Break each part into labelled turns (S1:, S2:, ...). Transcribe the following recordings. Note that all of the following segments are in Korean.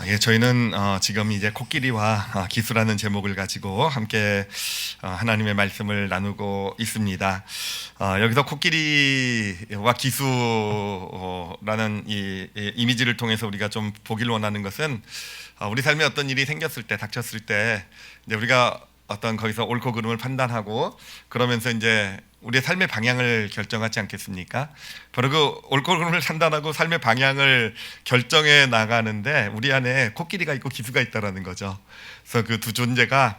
S1: 예, 저희는 지금 이제 코끼리와 기수라는 제목을 가지고 함께 하나님의 말씀을 나누고 있습니다. 여기서 코끼리와 기수라는 이 이미지를 통해서 우리가 좀 보길 원하는 것은 우리 삶에 어떤 일이 생겼을 때, 닥쳤을 때 이제 우리가 어떤 거기서 옳고 그름을 판단하고 그러면서 이제 우리의 삶의 방향을 결정하지 않겠습니까? 바로 그 옳고 그름을 판단하고 삶의 방향을 결정해 나가는데 우리 안에 코끼리가 있고 기수가 있다라는 거죠. 그래서 그 두 존재가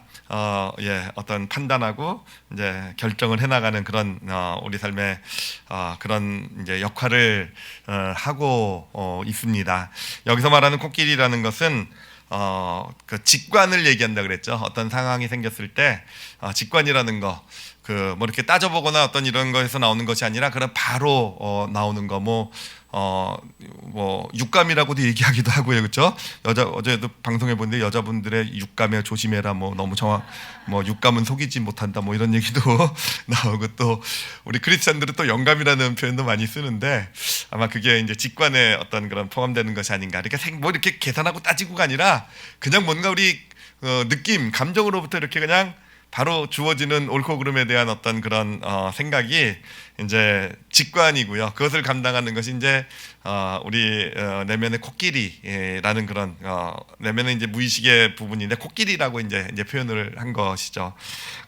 S1: 어떤 판단하고 이제 결정을 해나가는 그런 우리 삶의 그런 이제 역할을 하고 있습니다. 여기서 말하는 코끼리라는 것은 그 직관을 얘기한다 그랬죠. 어떤 상황이 생겼을 때 직관이라는 거, 그 뭐 이렇게 따져보거나 어떤 이런 거에서 나오는 것이 아니라 그런 바로 나오는 거, 뭐 육감이라고도 얘기하기도 하고요, 그렇죠? 어제도 방송해 본데 여자분들의 육감에 조심해라, 뭐 너무 육감은 속이지 못한다, 뭐 이런 얘기도 나오고, 또 우리 크리스찬들은 또 영감이라는 표현도 많이 쓰는데 아마 그게 이제 직관에 어떤 그런 포함되는 것이 아닌가. 그러니까 뭐 이렇게 계산하고 따지고가 아니라 그냥 뭔가 우리 느낌, 감정으로부터 이렇게 그냥 바로 주어지는 옳고 그름에 대한 어떤 그런 생각이 이제 직관이고요. 그것을 감당하는 것이 이제 우리 내면의 코끼리라는 그런 내면의 이제 무의식의 부분인데 코끼리라고 이제 표현을 한 것이죠.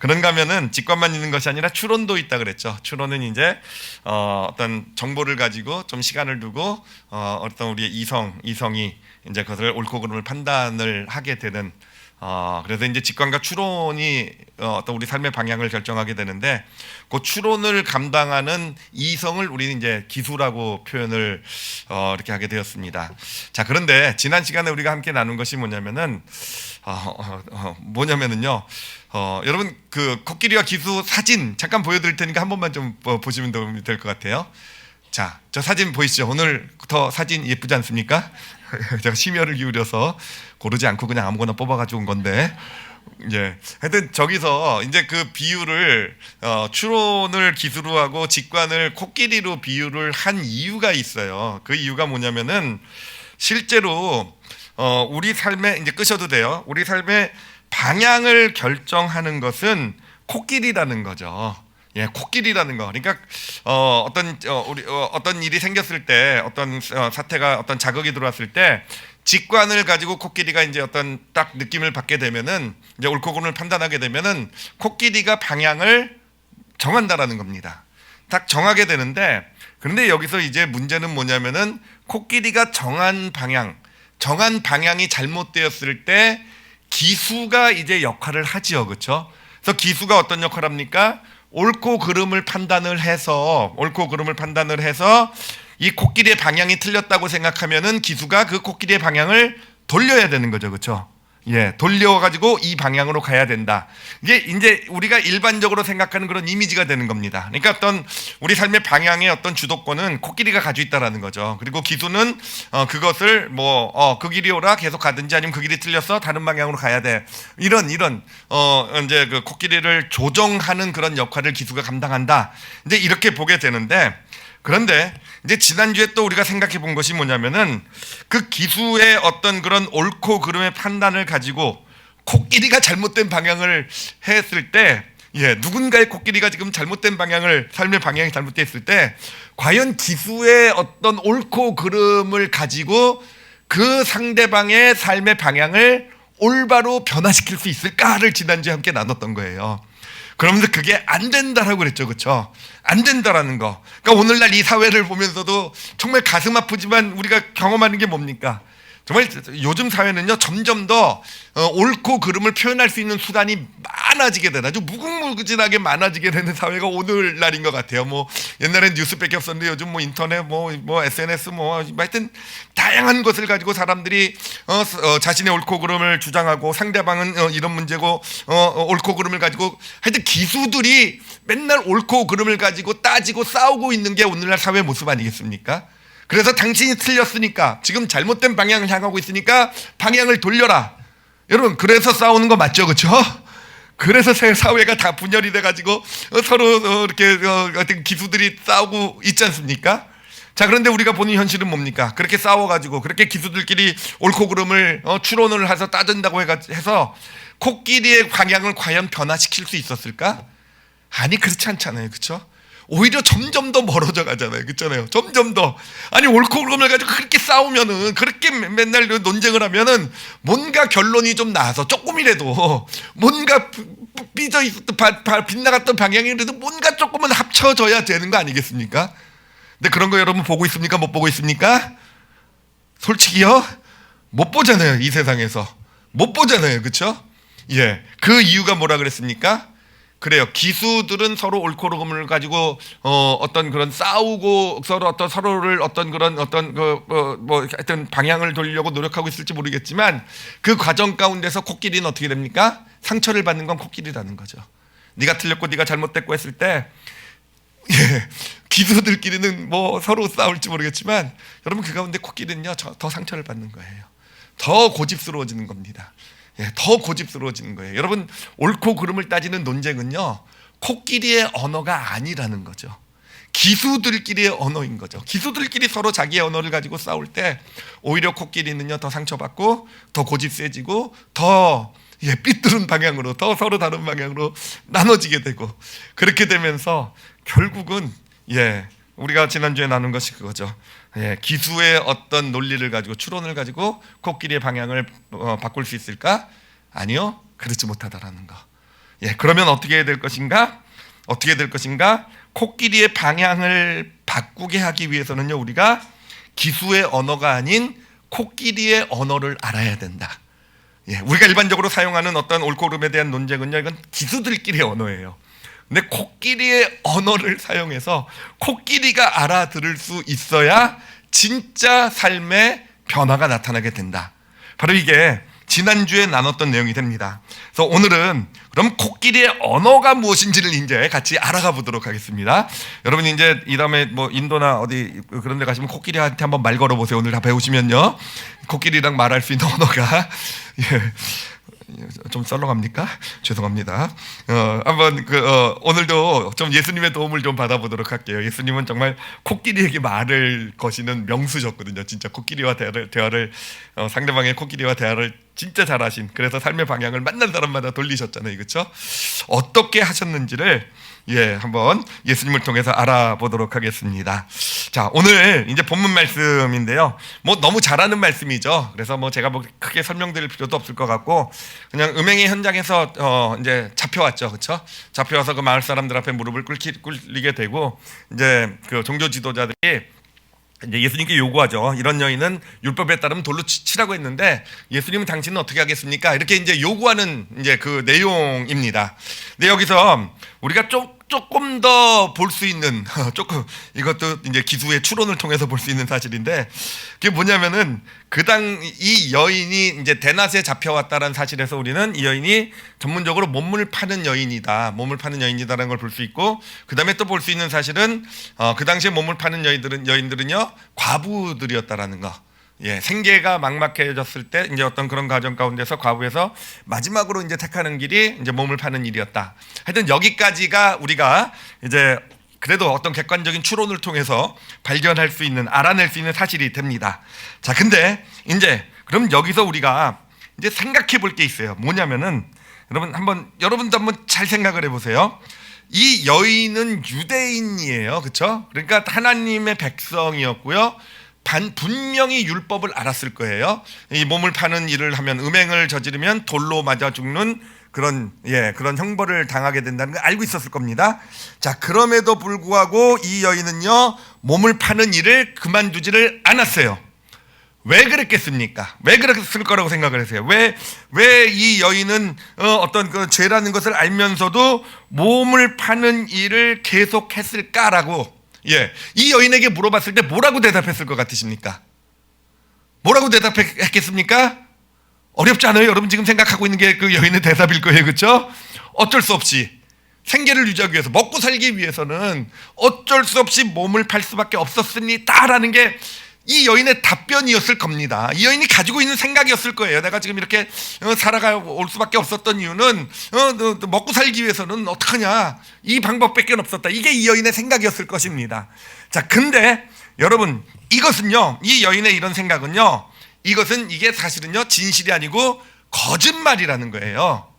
S1: 그런가 하면은 직관만 있는 것이 아니라 추론도 있다 그랬죠. 추론은 이제 어떤 정보를 가지고 좀 시간을 두고 어떤 우리의 이성이 이제 그것을 옳고 그름을 판단을 하게 되는. 그래서 이제 직관과 추론이 어떤 우리 삶의 방향을 결정하게 되는데, 그 추론을 감당하는 이성을 우리는 이제 기수라고 표현을 이렇게 하게 되었습니다. 자, 그런데 지난 시간에 우리가 함께 나눈 것이 뭐냐면은요, 여러분 그 코끼리와 기수 사진 잠깐 보여드릴 테니까 한 번만 좀 보시면 도움이 될 것 같아요. 자, 저 사진 보이시죠? 오늘부터 사진 예쁘지 않습니까? 제가 심혈을 기울여서 고르지 않고 그냥 아무거나 뽑아가지고 온 건데, 이제 하여튼 저기서 이제 그 비유를 추론을 기수로 하고 직관을 코끼리로 비유를 한 이유가 있어요. 그 이유가 뭐냐면은 실제로 우리 삶에 이제 끄셔도 돼요. 우리 삶의 방향을 결정하는 것은 코끼리라는 거죠. 예, 코끼리라는 거. 그러니까 어떤 일이 생겼을 때, 어떤 사태가, 어떤 자극이 들어왔을 때 직관을 가지고 코끼리가 이제 어떤 딱 느낌을 받게 되면은, 이제 옳고 그름을 판단하게 되면은 방향을 정한다라는 겁니다. 딱 정하게 되는데, 그런데 여기서 이제 문제는 뭐냐면은 코끼리가 정한 방향이 잘못되었을 때 기수가 이제 역할을 하지요, 그렇죠? 그래서 기수가 어떤 역할을 합니까? 옳고 그름을 판단을 해서 이 코끼리의 방향이 틀렸다고 생각하면은 기수가 그 코끼리의 방향을 돌려야 되는 거죠, 그렇죠? 예, 돌려가지고 이 방향으로 가야 된다. 이게 이제 우리가 일반적으로 생각하는 그런 이미지가 되는 겁니다. 그러니까 어떤 우리 삶의 방향의 어떤 주도권은 코끼리가 가지고 있다라는 거죠. 그리고 기수는 그것을 그 길이 오라 계속 가든지 아니면 그 길이 틀렸어 다른 방향으로 가야 돼. 이런 이제 그 코끼리를 조정하는 그런 역할을 기수가 감당한다. 이제 이렇게 보게 되는데, 그런데 이제 지난주에 또 우리가 생각해 본 것이 뭐냐면은 그 기수의 어떤 그런 옳고 그름의 판단을 가지고 코끼리가 잘못된 방향을 했을 때, 누군가의 코끼리가 지금 삶의 방향이 잘못됐을 때 과연 기수의 어떤 옳고 그름을 가지고 그 상대방의 삶의 방향을 올바로 변화시킬 수 있을까를 지난주에 함께 나눴던 거예요. 그러면서 그게 안 된다라고 그랬죠, 그렇죠? 안 된다라는 거. 그러니까 오늘날 이 사회를 보면서도 정말 가슴 아프지만 우리가 경험하는 게 뭡니까? 정말 요즘 사회는요, 점점 더 옳고 그름을 표현할 수 있는 수단이 많아지게 되는, 아주 무궁무진하게 많아지게 되는 사회가 오늘날인 것 같아요. 뭐 옛날엔 뉴스밖에 없었는데 요즘 뭐 인터넷, SNS, 하여튼 다양한 것을 가지고 사람들이 자신의 옳고 그름을 주장하고, 상대방은 이런 문제고 옳고 그름을 가지고, 하여튼 기수들이 맨날 옳고 그름을 가지고 따지고 싸우고 있는 게 오늘날 사회 모습 아니겠습니까? 그래서 당신이 틀렸으니까, 지금 잘못된 방향을 향하고 있으니까 방향을 돌려라. 여러분, 그래서 싸우는 거 맞죠, 그렇죠? 그래서 사회가 다 분열이 돼가지고 서로 이렇게 어떤 기수들이 싸우고 있지 않습니까? 자, 그런데 우리가 보는 현실은 뭡니까? 그렇게 싸워가지고 그렇게 기수들끼리 옳고 그름을 추론을 해서 따진다고 해서 코끼리의 방향을 과연 변화시킬 수 있었을까? 아니, 그렇지 않잖아요, 그렇죠? 오히려 점점 더 멀어져 가잖아요, 그렇잖아요. 점점 더. 아니, 옳고 그름을 가지고 그렇게 싸우면은, 그렇게 맨날 논쟁을 하면은 뭔가 결론이 좀 나와서 조금이라도 뭔가 삐져 있었던 빗나갔던 방향이라도 뭔가 조금은 합쳐져야 되는 거 아니겠습니까? 근데 그런 거 여러분 보고 있습니까? 못 보고 있습니까? 솔직히요, 못 보잖아요. 이 세상에서 못 보잖아요, 그렇죠? 예, 그 이유가 뭐라 그랬습니까? 그래요. 기수들은 서로 옳고 그름을 가지고 어떤 그런 싸우고 서로를 어떤 그런 하여튼 방향을 돌리려고 노력하고 있을지 모르겠지만 그 과정 가운데서 코끼리는 어떻게 됩니까? 상처를 받는 건 코끼리라는 거죠. 네가 틀렸고 네가 잘못됐고 했을 때, 예, 기수들끼리는 뭐 서로 싸울지 모르겠지만 여러분, 그 가운데 코끼리는요, 더 상처를 받는 거예요. 더 고집스러워지는 겁니다. 예, 더 고집스러워지는 거예요. 여러분, 옳고 그름을 따지는 논쟁은요, 코끼리의 언어가 아니라는 거죠. 기수들끼리의 언어인 거죠. 기수들끼리 서로 자기의 언어를 가지고 싸울 때 오히려 코끼리는요, 더 상처받고 더 고집 세지고 더 삐뚤은 방향으로, 더 서로 다른 방향으로 나눠지게 되고, 그렇게 되면서 결국은 우리가 지난주에 나눈 것이 그거죠. 기수의 어떤 논리를 가지고, 추론을 가지고 코끼리의 방향을 바꿀 수 있을까? 아니요, 그렇지 못하다라는 거. 그러면 어떻게 될 것인가? 어떻게 될 것인가? 코끼리의 방향을 바꾸게 하기 위해서는요, 우리가 기수의 언어가 아닌 코끼리의 언어를 알아야 된다. 우리가 일반적으로 사용하는 어떤 옳고 그름에 대한 논쟁은요, 이건 기수들끼리의 언어예요. 근데 코끼리의 언어를 사용해서 코끼리가 알아들을 수 있어야 진짜 삶의 변화가 나타나게 된다. 바로 이게 지난주에 나눴던 내용이 됩니다. 그래서 오늘은 그럼 코끼리의 언어가 무엇인지를 이제 같이 알아가 보도록 하겠습니다. 여러분, 이제 이 다음에 뭐 인도나 어디 그런 데 가시면 코끼리한테 한번 말 걸어보세요. 오늘 다 배우시면요, 코끼리랑 말할 수 있는 언어가 좀 썰렁합니까? 죄송합니다. 한번 오늘도 좀 예수님의 도움을 좀 받아보도록 할게요. 예수님은 정말 코끼리에게 말을 거시는 명수셨거든요. 진짜 코끼리와 대화를 상대방의 코끼리와 대화를 진짜 잘하신, 그래서 삶의 방향을 만난 사람마다 돌리셨잖아요, 그렇죠? 어떻게 하셨는지를 한번 예수님을 통해서 알아보도록 하겠습니다. 자, 오늘 이제 본문 말씀인데요, 뭐 너무 잘하는 말씀이죠. 그래서 뭐 제가 뭐 크게 설명드릴 필요도 없을 것 같고, 그냥 음행의 현장에서 이제 잡혀왔죠, 그렇죠? 잡혀와서 그 마을 사람들 앞에 무릎을 꿇리게 되고, 이제 그 종교 지도자들이 이제 예수님께 요구하죠. 이런 여인은 율법에 따르면 돌로 치라고 했는데 예수님은 당신은 어떻게 하겠습니까? 이렇게 이제 요구하는 이제 그 내용입니다. 근데 여기서 우리가 조금 더 볼 수 있는, 조금 이것도 이제 기수의 추론을 통해서 볼 수 있는 사실인데, 그게 뭐냐면은 이 여인이 이제 대낮에 잡혀왔다는 사실에서 우리는 이 여인이 전문적으로 몸을 파는 여인이다라는 걸 볼 수 있고, 그 다음에 또 볼 수 있는 사실은 그 당시에 몸을 파는 여인들은요, 과부들이었다라는 거. 생계가 막막해졌을 때 이제 어떤 그런 과정 가운데서 과부에서 마지막으로 이제 택하는 길이 이제 몸을 파는 일이었다. 하여튼 여기까지가 우리가 이제 그래도 어떤 객관적인 추론을 통해서 발견할 수 있는, 알아낼 수 있는 사실이 됩니다. 자, 근데 이제 그럼 여기서 우리가 이제 생각해 볼 게 있어요. 뭐냐면은 여러분도 한번 잘 생각을 해보세요. 이 여인은 유대인이에요, 그렇죠? 그러니까 하나님의 백성이었고요. 분명히 율법을 알았을 거예요. 이 몸을 파는 일을 하면, 음행을 저지르면 돌로 맞아 죽는 그런 형벌을 당하게 된다는 걸 알고 있었을 겁니다. 자, 그럼에도 불구하고 이 여인은요, 몸을 파는 일을 그만두지를 않았어요. 왜 그랬겠습니까? 왜 그랬을 거라고 생각을 하세요? 왜 이 여인은 어떤 그 죄라는 것을 알면서도 몸을 파는 일을 계속했을까라고, 이 여인에게 물어봤을 때 뭐라고 대답했을 것 같으십니까? 뭐라고 대답했겠습니까? 어렵지 않아요? 여러분 지금 생각하고 있는 게 그 여인의 대답일 거예요, 그렇죠? 어쩔 수 없이 생계를 유지하기 위해서, 먹고 살기 위해서는 어쩔 수 없이 몸을 팔 수밖에 없었습니다라는 게 이 여인의 답변이었을 겁니다. 이 여인이 가지고 있는 생각이었을 거예요. 내가 지금 이렇게 살아올 수밖에 없었던 이유는 먹고 살기 위해서는 어떡하냐, 이 방법밖에 없었다. 이게 이 여인의 생각이었을 것입니다. 자, 근데 여러분 이것은요, 이 여인의 이런 생각은요, 이게 사실은요 진실이 아니고 거짓말이라는 거예요.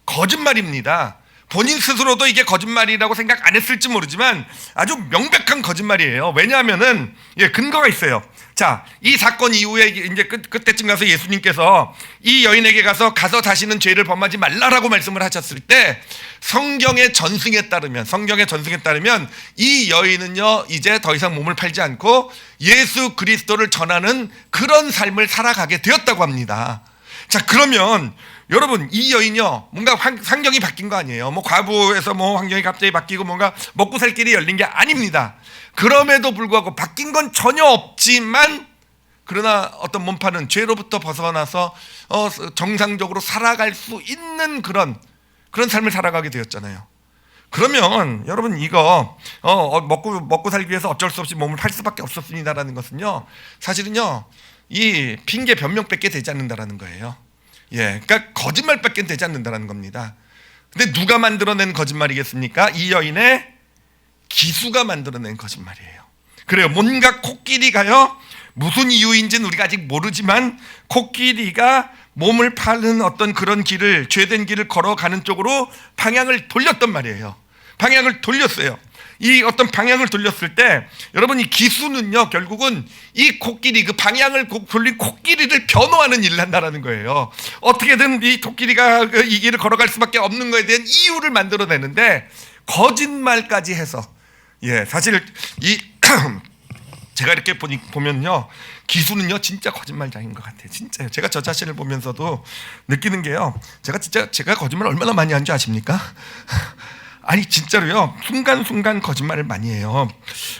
S1: 거짓말입니다. 본인 스스로도 이게 거짓말이라고 생각 안 했을지 모르지만 아주 명백한 거짓말이에요. 왜냐하면은 근거가 있어요. 자, 이 사건 이후에 이제 그때쯤 가서 예수님께서 이 여인에게 가서 다시는 죄를 범하지 말라라고 말씀을 하셨을 때 성경의 전승에 따르면 이 여인은요 이제 더 이상 몸을 팔지 않고 예수 그리스도를 전하는 그런 삶을 살아가게 되었다고 합니다. 자, 그러면 여러분 이 여인이요 뭔가 환경이 바뀐 거 아니에요. 뭐 과부에서 뭐 환경이 갑자기 바뀌고 뭔가 먹고 살 길이 열린 게 아닙니다. 그럼에도 불구하고 바뀐 건 전혀 없지만 그러나 어떤 몸파는 죄로부터 벗어나서 정상적으로 살아갈 수 있는 그런 삶을 살아가게 되었잖아요. 그러면 여러분 이거 먹고 살기 위해서 어쩔 수 없이 몸을 팔 수밖에 없었습니다라는 것은요 사실은요 이 핑계 변명밖에 되지 않는다라는 거예요. 그러니까 거짓말밖에 되지 않는다는 겁니다. 근데 누가 만들어낸 거짓말이겠습니까? 이 여인의 기수가 만들어낸 거짓말이에요. 그래요. 뭔가 코끼리가요 무슨 이유인지는 우리가 아직 모르지만 코끼리가 몸을 파는 어떤 그런 길을, 죄된 길을 걸어가는 쪽으로 방향을 돌렸단 말이에요. 방향을 돌렸어요. 이 어떤 방향을 돌렸을 때 여러분 이 기수는요 결국은 이 코끼리, 그 방향을 돌린 코끼리를 변호하는 일을 한다는 거예요. 어떻게든 이 코끼리가 이 길을 걸어갈 수밖에 없는 거에 대한 이유를 만들어내는데 거짓말까지 해서 사실 이 제가 이렇게 보면요 기수는요 진짜 거짓말장인 것 같아요. 진짜요. 제가 저 자신을 보면서도 느끼는 게요 제가 거짓말 얼마나 많이 한 줄 아십니까? 아니 진짜로요 순간순간 거짓말을 많이 해요.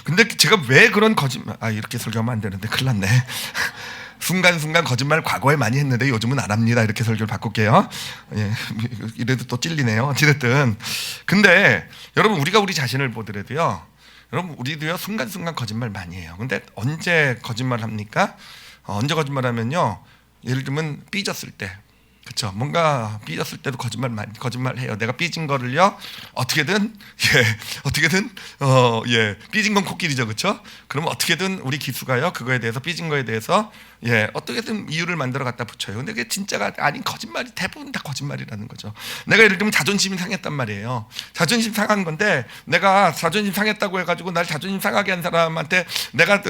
S1: 근데 제가 왜 그런 거짓말 이렇게 설교하면 안 되는데 큰일 났네. 순간순간 거짓말 과거에 많이 했는데 요즘은 안 합니다. 이렇게 설교를 바꿀게요. 이래도 또 찔리네요. 어찌됐든 근데 여러분 우리가 우리 자신을 보더라도요 여러분 우리도요 순간순간 거짓말 많이 해요. 근데 언제 거짓말 합니까? 언제 거짓말하면요 예를 들면 삐졌을 때, 그렇죠? 뭔가 삐졌을 때도 거짓말해요. 내가 삐진 거를요 어떻게든 삐진 건 코끼리죠, 그렇죠? 그러면 어떻게든 우리 기수가요 그거에 대해서 삐진 거에 대해서 어떻게든 이유를 만들어 갖다 붙여요. 근데 그게 진짜가 아닌 거짓말이 대부분 다 거짓말이라는 거죠. 내가 예를 들면 자존심이 상했단 말이에요. 자존심 상한 건데 내가 자존심 상했다고 해가지고 날 자존심 상하게 한 사람한테 내가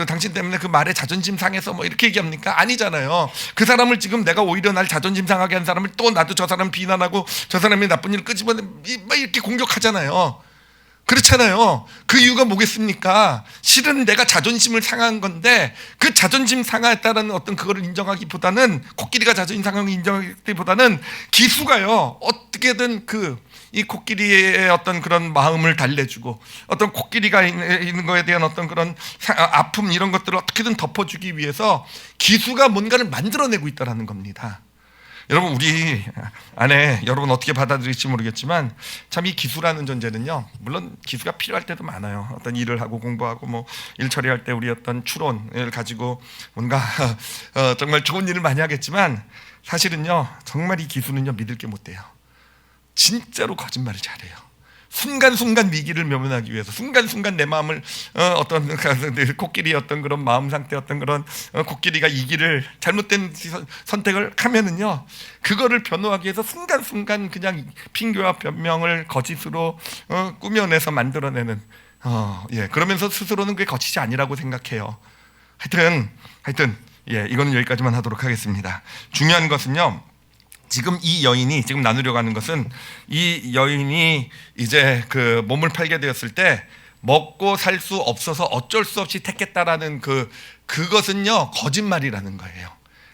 S1: 당신 때문에 그 말에 자존심 상해서 뭐 이렇게 얘기합니까? 아니잖아요. 그 사람을 지금 내가 오히려 날 자존심 상하게 한 사람을 또 나도 저 사람 비난하고 저 사람이 나쁜 일을 끄집어내 막 이렇게 공격하잖아요. 그렇잖아요. 그 이유가 뭐겠습니까? 실은 내가 자존심을 상한 건데 그 자존심 상했다는 어떤 그거를 인정하기보다는 코끼리가 자존심 상한 걸 인정하기보다는 기수가요 어떻게든 이 코끼리의 어떤 그런 마음을 달래주고 어떤 코끼리가 있는 거에 대한 어떤 그런 아픔 이런 것들을 어떻게든 덮어주기 위해서 기수가 뭔가를 만들어내고 있다는 겁니다. 여러분 우리 안에 여러분 어떻게 받아들일지 모르겠지만 참 이 기수라는 존재는요 물론 기수가 필요할 때도 많아요. 어떤 일을 하고 공부하고 뭐 일 처리할 때 우리 어떤 추론을 가지고 뭔가 정말 좋은 일을 많이 하겠지만 사실은요 정말 이 기수는요 믿을 게 못 돼요. 진짜로 거짓말을 잘해요. 순간순간 위기를 면면하기 위해서 순간순간 내 마음을 어떤 코끼리 어떤 그런 마음 상태 어떤 그런 코끼리가 이 길을 잘못된 선택을 하면은요 그거를 변호하기 위해서 순간순간 그냥 핑계와 변명을 거짓으로 꾸며내서 만들어내는 그러면서 스스로는 그게 거짓이 아니라고 생각해요. 하여튼 이거는 여기까지만 하도록 하겠습니다. 중요한 것은요 지금 이 여인이 지금 나누려고 하는 것은 이 여인이 이제 그 몸을 팔게 되었을 때 먹고 살 수 없어서 어쩔 수 없이 택했다라는 그것은요 거짓말이라는 거예요.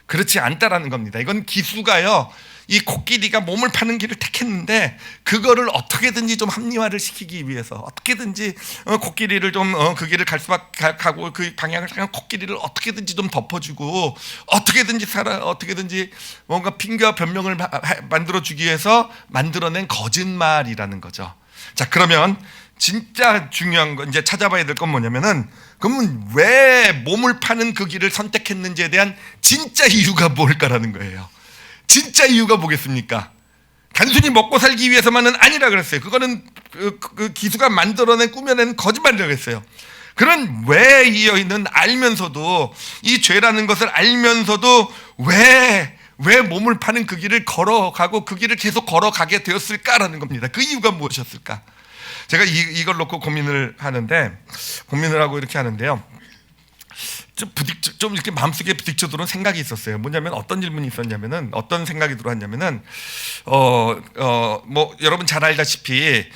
S1: 그렇지 않다라는 겁니다. 이건 기수가요 이 코끼리가 몸을 파는 길을 택했는데 그거를 어떻게든지 좀 합리화를 시키기 위해서 어떻게든지 코끼리를 좀 그 길을 갈 수밖에 가고 그 방향을 향한 코끼리를 어떻게든지 좀 덮어주고 어떻게든지 뭔가 핑계와 변명을 만들어주기 위해서 만들어낸 거짓말이라는 거죠. 자 그러면 진짜 중요한 건 이제 찾아봐야 될 건 뭐냐면은 그러면 왜 몸을 파는 그 길을 선택했는지에 대한 진짜 이유가 뭘까라는 거예요. 진짜 이유가 뭐겠습니까? 단순히 먹고 살기 위해서만은 아니라 그랬어요. 그거는 그 기수가 만들어낸 꾸며낸 거짓말이라고 했어요. 그런 왜 이 여인은 알면서도, 이 죄라는 것을 알면서도 왜 몸을 파는 그 길을 걸어가고 그 길을 계속 걸어가게 되었을까라는 겁니다. 그 이유가 무엇이었을까? 제가 이걸 놓고 고민을 하고 이렇게 하는데요. 좀 이렇게 마음속에 부딪혀 들어온 생각이 있었어요. 뭐냐면 어떤 질문이 있었냐면은, 어떤 생각이 들어왔냐면은, 뭐 여러분 잘 알다시피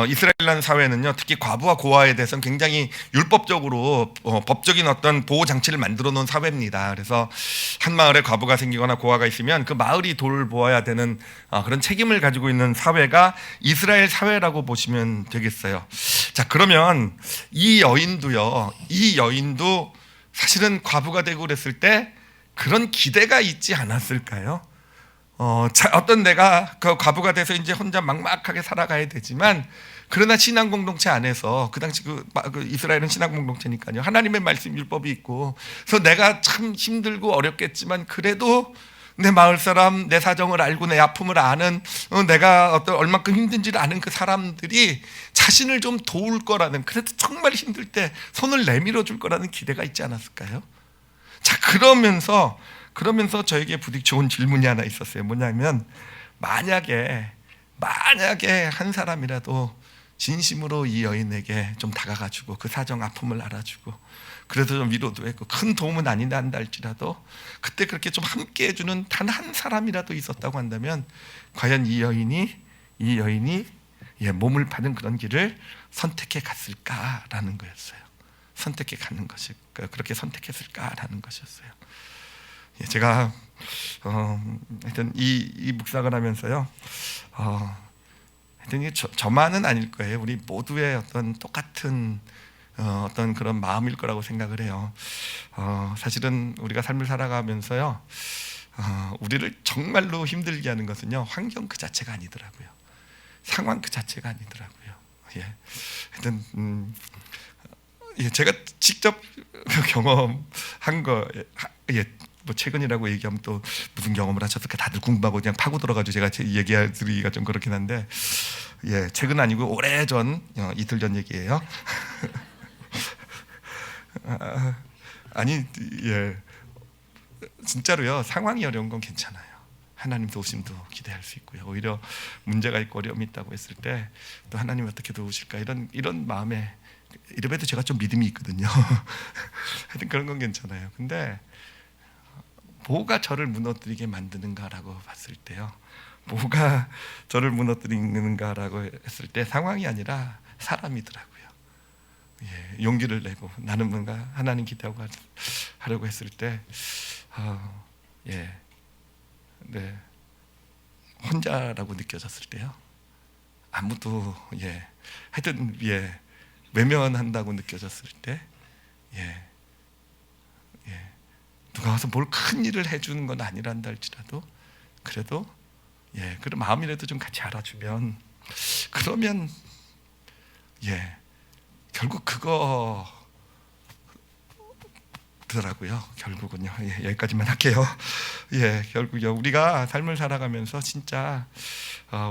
S1: 이스라엘이라는 사회는요, 특히 과부와 고아에 대해서는 굉장히 율법적으로 법적인 어떤 보호 장치를 만들어 놓은 사회입니다. 그래서 한 마을에 과부가 생기거나 고아가 있으면 그 마을이 돌보아야 되는 그런 책임을 가지고 있는 사회가 이스라엘 사회라고 보시면 되겠어요. 자, 그러면 이 여인도 사실은 과부가 되고 그랬을 때 그런 기대가 있지 않았을까요? 어떤 내가 그 과부가 돼서 이제 혼자 막막하게 살아가야 되지만, 그러나 신앙 공동체 안에서, 그 당시 그 이스라엘은 신앙 공동체니까요, 하나님의 말씀 율법이 있고, 그래서 내가 참 힘들고 어렵겠지만 그래도 내 마을 사람, 내 사정을 알고 내 아픔을 아는, 내가 얼만큼 힘든지를 아는 그 사람들이 자신을 좀 도울 거라는, 그래도 정말 힘들 때 손을 내밀어 줄 거라는 기대가 있지 않았을까요? 자, 그러면서 저에게 부딪혀온 질문이 하나 있었어요. 뭐냐면, 만약에 한 사람이라도 진심으로 이 여인에게 좀 다가가지고 그 사정 아픔을 알아주고, 그래도 좀 위로도 했고 큰 도움은 아니다 한다 할지라도 그때 그렇게 좀 함께 해주는 단 한 사람이라도 있었다고 한다면, 과연 이 여인이 몸을 파는 그런 길을 선택해 갔을까라는 거였어요. 그렇게 선택했을까라는 것이었어요. 제가 하여튼 이 묵상을 하면서요, 하여튼 저만은 아닐 거예요. 우리 모두의 어떤 똑같은 어떤 그런 마음일 거라고 생각을 해요. 사실은 우리가 삶을 살아가면서요, 우리를 정말로 힘들게 하는 것은요, 환경 그 자체가 아니더라고요. 상황 그 자체가 아니더라고요. 하여튼 제가 직접 경험한 거, 뭐 최근이라고 얘기하면 또 무슨 경험을 하셨을까 다들 궁금하고 그냥 파고 들어가지고 제가 얘기하기가 좀 그렇긴 한데, 최근 아니고 오래전, 이틀 전 얘기예요. 진짜로요, 상황이 어려운 건 괜찮아요. 하나님 도우심도 기대할 수 있고요. 오히려 문제가 있고 어려움이 있다고 했을 때 또 하나님 어떻게 도우실까, 이런 마음에, 이래봬도 제가 좀 믿음이 있거든요. 하여튼 그런 건 괜찮아요. 근데 뭐가 저를 무너뜨리게 만드는가라고 봤을 때요, 뭐가 저를 무너뜨리는가라고 했을 때 상황이 아니라 사람이더라고요. 용기를 내고 나는 뭔가 하나님 기대하고 하려고 했을 때, 혼자라고 느껴졌을 때요, 아무도 하여튼 외면한다고 느껴졌을 때, 누가 와서 뭘 큰 일을 해주는 건 아니란다 할지라도 그래도 그런 마음이라도 좀 같이 알아주면, 그러면 결국 그거 더라고요. 결국은요. 여기까지만 할게요. 결국요, 우리가 삶을 살아가면서 진짜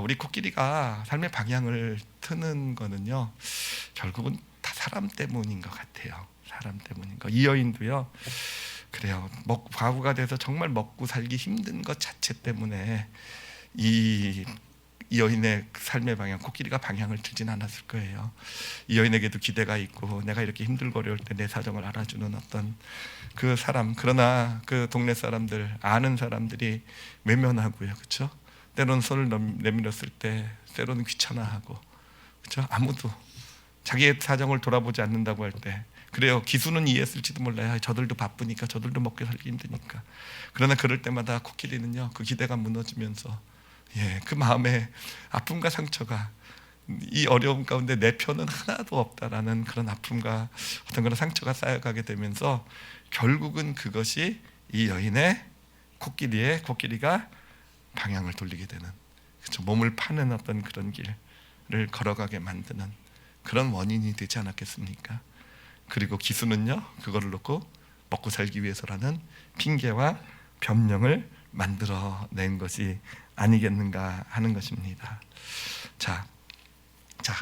S1: 우리 코끼리가 삶의 방향을 트는 거는요, 결국은 다 사람 때문인 것 같아요. 사람 때문인 거. 이 여인도요, 그래요. 과부가 돼서 정말 먹고 살기 힘든 것 자체 때문에 이 여인의 삶의 방향, 코끼리가 방향을 틀진 않았을 거예요. 이 여인에게도 기대가 있고, 내가 이렇게 힘들고 어려울 때 내 사정을 알아주는 어떤 그 사람, 그러나 그 동네 사람들, 아는 사람들이 외면하고요, 그렇죠? 때로는 손을 내밀었을 때 때로는 귀찮아하고, 그렇죠? 아무도 자기의 사정을 돌아보지 않는다고 할 때, 그래요, 기수는 이해했을지도 몰라요. 저들도 바쁘니까, 저들도 먹고 살기 힘드니까. 그러나 그럴 때마다 코끼리는요, 그 기대가 무너지면서 그 마음의 아픔과 상처가, 이 어려움 가운데 내 편은 하나도 없다라는 그런 아픔과 어떤 그런 상처가 쌓여가게 되면서, 결국은 그것이 이 여인의 코끼리가 방향을 돌리게 되는, 그렇죠? 몸을 파는 어떤 그런 길을 걸어가게 만드는 그런 원인이 되지 않았겠습니까? 그리고 기수는요, 그거를 놓고 먹고 살기 위해서라는 핑계와 변명을 만들어낸 것이 아니겠는가 하는 것입니다. 자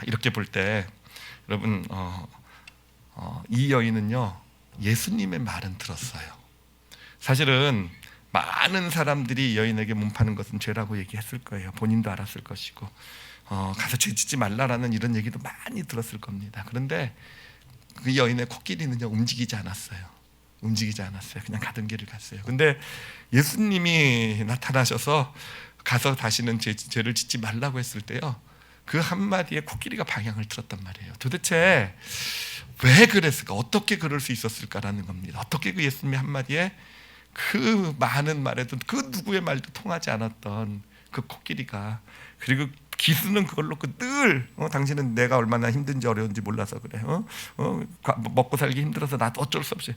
S1: 이렇게 볼 때 여러분, 이 여인은요 예수님의 말은 들었어요. 사실은 많은 사람들이 이 여인에게 몸 파는 것은 죄라고 얘기했을 거예요. 본인도 알았을 것이고 가서 죄 짓지 말라라는 이런 얘기도 많이 들었을 겁니다. 그런데 그 여인의 코끼리는요 움직이지 않았어요. 그냥 가던 길을 갔어요. 근데 예수님이 나타나셔서 가서 다시는 죄를 짓지 말라고 했을 때요 그 한마디에 코끼리가 방향을 틀었단 말이에요. 도대체 왜 그랬을까? 어떻게 그럴 수 있었을까라는 겁니다. 어떻게 그 예수님의 한마디에 그 많은 말에도 그 누구의 말도 통하지 않았던 그 코끼리가, 그리고 기수는 그걸로 늘 당신은 내가 얼마나 힘든지 어려운지 몰라서 그래. 먹고 살기 힘들어서 나도 어쩔 수 없이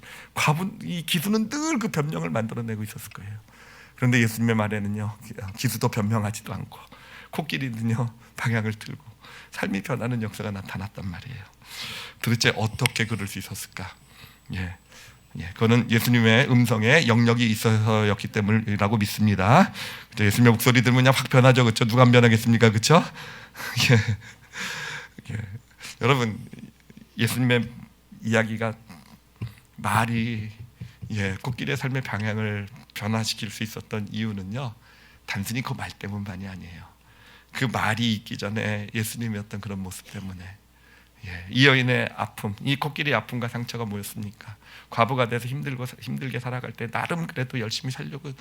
S1: 이 기수는 늘 그 변명을 만들어내고 있었을 거예요. 그런데 예수님의 말에는요 기수도 변명하지도 않고 코끼리는요 방향을 틀고 삶이 변하는 역사가 나타났단 말이에요. 도대체 어떻게 그럴 수 있었을까? 그거는 예수님의 음성에 영역이 있어서였기 때문이라고 믿습니다. 예수님의 목소리 들으면 그냥 확 변하죠, 그렇죠? 누가 안 변하겠습니까, 그렇죠? 여러분, 예수님의 이야기가 말이 코끼리의 삶의 방향을 변화시킬 수 있었던 이유는요, 단순히 그 말 때문만이 아니에요. 그 말이 있기 전에 예수님의 어떤 그런 모습 때문에. 이 여인의 아픔, 이 코끼리의 아픔과 상처가 뭐였습니까? 과부가 돼서 힘들게 살아갈 때 나름 그래도 열심히 살려고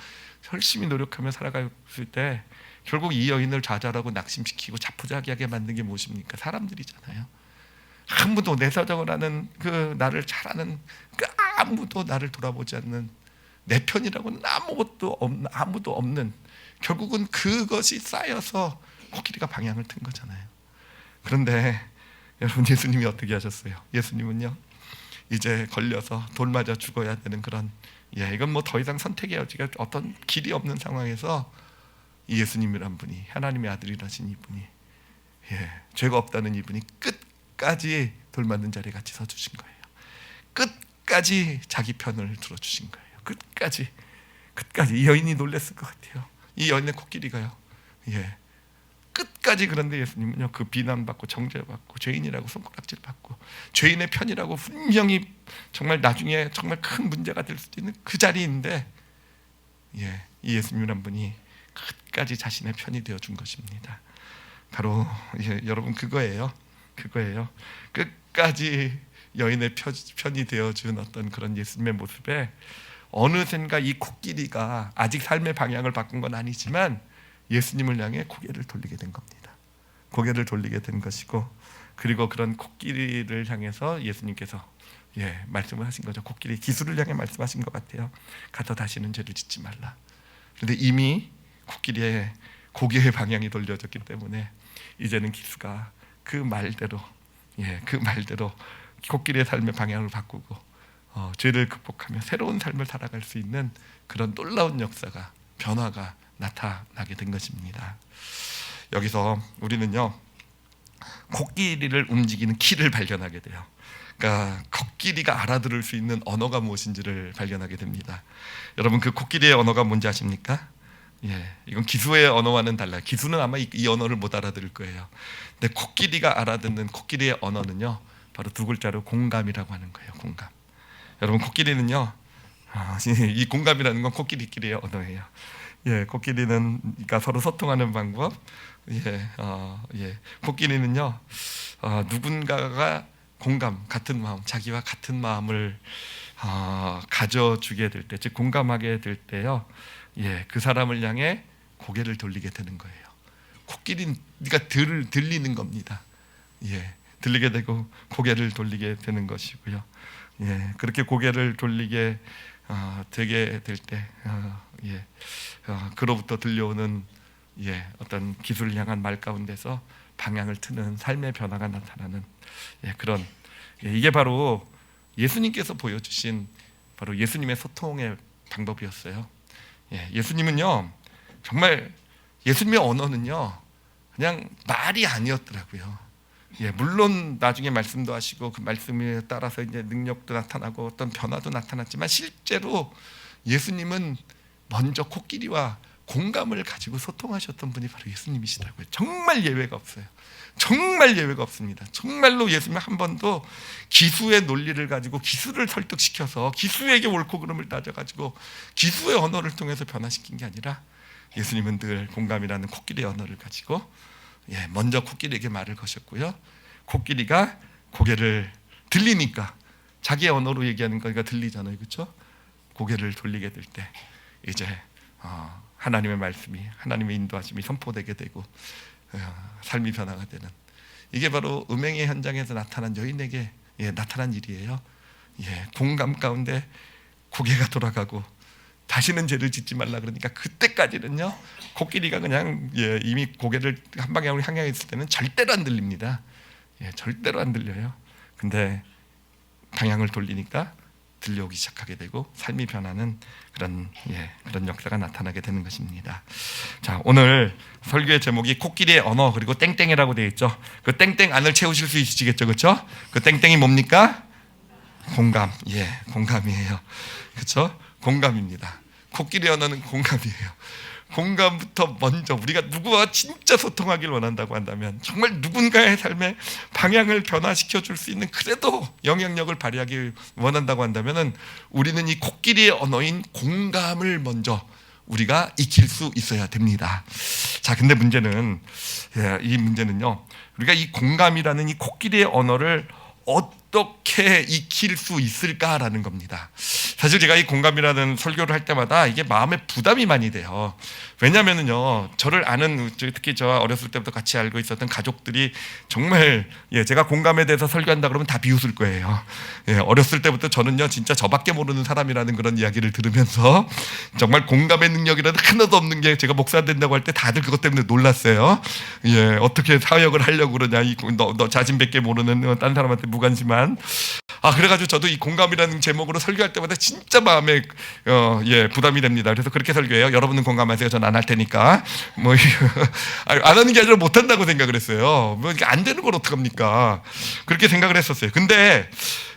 S1: 열심히 노력하며 살아갔을 때 결국 이 여인을 좌절하고 낙심시키고 자포자기하게 만든 게 무엇입니까? 사람들이잖아요. 아무도 내사정을 하는 그 나를 잘 아는 그 아무도 나를 돌아보지 않는 내 편이라고는 아무도 없는 결국은 그것이 쌓여서 코끼리가 방향을 튼 거잖아요. 그런데 여러분, 예수님이 어떻게 하셨어요? 예수님은요 이제 걸려서 돌 맞아 죽어야 되는 그런 이건 뭐 더 이상 선택의 여지가 어떤 길이 없는 상황에서 이 예수님이란 분이, 하나님의 아들이라신 이분이, 죄가 없다는 이분이 끝까지 돌 맞는 자리에 같이 서주신 거예요. 끝까지 자기 편을 들어주신 거예요. 끝까지. 이 여인이 놀랐을 것 같아요. 이 여인의 코끼리가요 끝까지. 그런데 예수님은요 그 비난받고 정죄받고 죄인이라고 손가락질 받고 죄인의 편이라고 분명히 정말 나중에 정말 큰 문제가 될 수도 있는 그 자리인데 이 예수님이란 분이 끝까지 자신의 편이 되어준 것입니다. 바로 여러분 그거예요. 끝까지 여인의 편이 되어준 어떤 그런 예수님의 모습에 어느샌가 이 코끼리가 아직 삶의 방향을 바꾼 건 아니지만 예수님을 향해 고개를 돌리게 된 겁니다. 고개를 돌리게 된 것이고, 그리고 그런 코끼리를 향해서 예수님께서 말씀을 하신 거죠. 코끼리 기수를 향해 말씀하신 것 같아요. 가서 다시는 죄를 짓지 말라. 그런데 이미 코끼리의 고개의 방향이 돌려졌기 때문에 이제는 기수가 그 말대로 코끼리의 삶의 방향을 바꾸고 죄를 극복하며 새로운 삶을 살아갈 수 있는 그런 놀라운 역사가, 변화가 나타나게 된 것입니다. 여기서 우리는요 코끼리를 움직이는 키를 발견하게 돼요. 그러니까 코끼리가 알아들을 수 있는 언어가 무엇인지를 발견하게 됩니다. 여러분, 그 코끼리의 언어가 뭔지 아십니까? 이건 기수의 언어와는 달라요. 기수는 아마 이 언어를 못 알아들을 거예요. 근데 코끼리가 알아듣는 코끼리의 언어는요 바로 두 글자로 공감이라고 하는 거예요. 공감. 여러분, 코끼리는요 이 공감이라는 건 코끼리끼리의 언어예요. 코끼리는 그러니까 서로 소통하는 방법. 코끼리는요 누군가가 공감, 같은 마음, 자기와 같은 마음을 가져주게 될 때, 즉 공감하게 될 때요, 그 사람을 향해 고개를 돌리게 되는 거예요. 코끼리가 들리는 겁니다. 들리게 되고 고개를 돌리게 되는 것이고요. 그렇게 고개를 돌리게 되게 될 때, 그로부터 들려오는 어떤 기술을 향한 말 가운데서 방향을 트는 삶의 변화가 나타나는 그런 이게 바로 예수님께서 보여주신 바로 예수님의 소통의 방법이었어요. 예수님은요 정말 예수님의 언어는요 그냥 말이 아니었더라고요. 물론 나중에 말씀도 하시고 그 말씀에 따라서 이제 능력도 나타나고 어떤 변화도 나타났지만 실제로 예수님은 먼저 코끼리와 공감을 가지고 소통하셨던 분이 바로 예수님이시라고요. 정말 예외가 없어요. 정말 예외가 없습니다. 정말로 예수님 한 번도 기수의 논리를 가지고 기수를 설득시켜서 기수에게 옳고 그름을 따져가지고 기수의 언어를 통해서 변화시킨 게 아니라 예수님은 늘 공감이라는 코끼리의 언어를 가지고 먼저 코끼리에게 말을 거셨고요. 코끼리가 고개를 들리니까 자기의 언어로 얘기하는 거가 들리잖아요, 그렇죠? 고개를 돌리게 될 때 이제 하나님의 말씀이, 하나님의 인도하심이 선포되게 되고 삶이 변화가 되는, 이게 바로 음행의 현장에서 나타난 여인에게 나타난 일이에요. 공감 가운데 고개가 돌아가고 다시는 죄를 짓지 말라 그러니까 그때까지는요, 코끼리가 그냥 이미 고개를 한 방향으로 향해 있을 때는 절대로 안 들립니다. 절대로 안 들려요. 근데 방향을 돌리니까 들려오기 시작하게 되고 삶이 변하는 그런 역사가 나타나게 되는 것입니다. 자, 오늘 설교의 제목이 코끼리의 언어 그리고 땡땡이라고 되어 있죠. 그 땡땡 안을 채우실 수 있으시겠죠, 그렇죠? 그 땡땡이 뭡니까? 공감. 공감이에요. 그렇죠? 공감입니다. 코끼리 언어는 공감이에요. 공감부터 먼저 우리가 누구와 진짜 소통하길 원한다고 한다면, 정말 누군가의 삶의 방향을 변화시켜 줄 수 있는 그래도 영향력을 발휘하길 원한다고 한다면 우리는 이 코끼리의 언어인 공감을 먼저 우리가 익힐 수 있어야 됩니다. 자, 근데 문제는요, 우리가 이 공감이라는 이 코끼리의 언어를 어떻게 익힐 수 있을까라는 겁니다. 사실 제가 이 공감이라는 설교를 할 때마다 이게 마음에 부담이 많이 돼요. 왜냐하면요, 저를 아는, 특히 저 어렸을 때부터 같이 알고 있었던 가족들이 정말 제가 공감에 대해서 설교한다 그러면 다 비웃을 거예요. 어렸을 때부터 저는요, 진짜 저밖에 모르는 사람이라는 그런 이야기를 들으면서 정말 공감의 능력이라는 하나도 없는 게, 제가 목사 된다고 할 때 다들 그것 때문에 놀랐어요. 어떻게 사역을 하려고 그러냐, 너 자신밖에 모르는 딴 사람한테 무관심한. 그래가지고 저도 이 공감이라는 제목으로 설교할 때마다 진짜 마음에 부담이 됩니다. 그래서 그렇게 설교해요. 여러분은 공감하세요. 전 안 할 테니까. 안 하는 게 아니라 못 한다고 생각을 했어요. 이게 안 되는 걸 어떡합니까? 그렇게 생각을 했었어요. 근데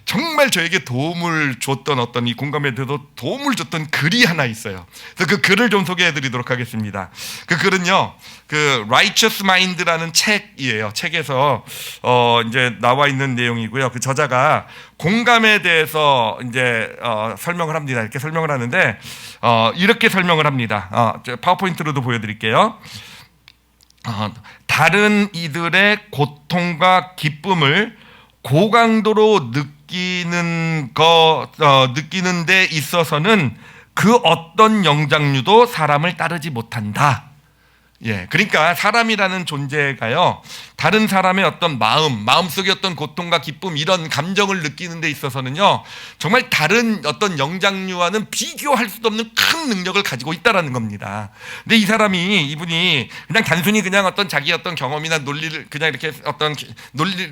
S1: 정말 저에게 도움을 줬던, 어떤 이 공감에 대해서 도움을 줬던 글이 하나 있어요. 그래서 그 글을 좀 소개해 드리도록 하겠습니다. 그 글은요, 그 Righteous Mind라는 책이에요. 책에서 이제 나와 있는 내용이고요. 그 저자가 공감에 대해서 이제 설명을 합니다. 이렇게 설명을 하는데 이렇게 설명을 합니다. 파워포인트로도 보여드릴게요. 다른 이들의 고통과 기쁨을 고강도로 느끼는 데 있어서는 그 어떤 영장류도 사람을 따르지 못한다. 그러니까 사람이라는 존재가요, 다른 사람의 어떤 마음속의 어떤 고통과 기쁨, 이런 감정을 느끼는 데 있어서는요, 정말 다른 어떤 영장류와는 비교할 수도 없는 큰 능력을 가지고 있다라는 겁니다. 근데 이분이 그냥 단순히 그냥 어떤 자기 어떤 경험이나 논리를 그냥 이렇게